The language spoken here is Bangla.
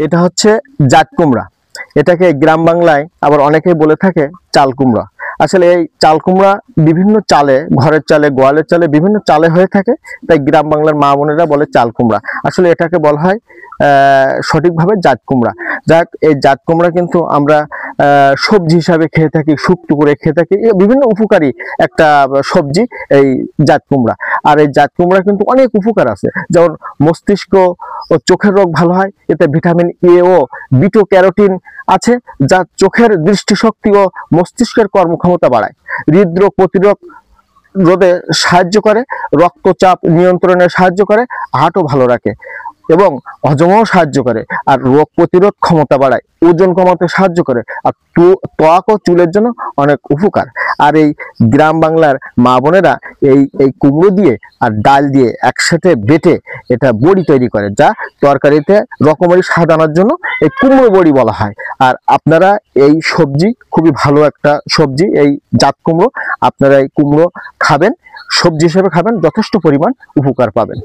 এটা হচ্ছে জাত কুমড়া। এটাকে গ্রাম বাংলায় আবার অনেকেই বলে থাকে চাল কুমড়া। আসলে এই চাল কুমড়া বিভিন্ন চালে, ঘরের চালে, গোয়ালের চালে, বিভিন্ন চালে হয়ে থাকে, তাই গ্রাম বাংলার মা বোনেরা বলে চাল কুমড়া। আসলে এটাকে বলা হয় সঠিকভাবে জাত কুমড়া। যাক, এই জাত কুমড়া কিন্তু আমরা সবজি হিসাবে খেয়ে থাকি, শুক্তো করে খেয়ে থাকি, বিভিন্ন উপকারী একটা সবজি এই জাত কুমড়া। আর এই জাত কুমড়া কিন্তু অনেক উপকার আছে, যেমন মস্তিষ্ক ও চোখের রোগ ভালো হয়। এতে ভিটামিন এ ও বিটো ক্যারোটিন আছে, যা চোখের দৃষ্টিশক্তি ও মস্তিষ্কের কর্মক্ষমতা বাড়ায়। হৃদরোগ প্রতিরোধ রোধে সাহায্য করে, রক্তচাপ নিয়ন্ত্রণে সাহায্য করে, হার্টও ভালো রাখে এবং হজমেও সাহায্য করে, আর রোগ প্রতিরোধ ক্ষমতা বাড়ায়, ওজন কমাতে সাহায্য করে, আর ত্বক ও চুলের জন্য অনেক উপকার। আর এই গ্রাম বাংলার মা বোনেরা এই এই কুমড়ো দিয়ে আর ডাল দিয়ে একসাথে বেটে এটা বড়ি তৈরি করে, যা তরকারিতে রকমারি স্বাদ আনার জন্য এই কুমড়ো বড়ি বলা হয়। আর আপনারা এই সবজি খুবই ভালো একটা সবজি, এই জাত কুমড়ো। আপনারা এই কুমড়ো খাবেন, সবজি হিসেবে খাবেন, যথেষ্ট পরিমাণ উপকার পাবেন।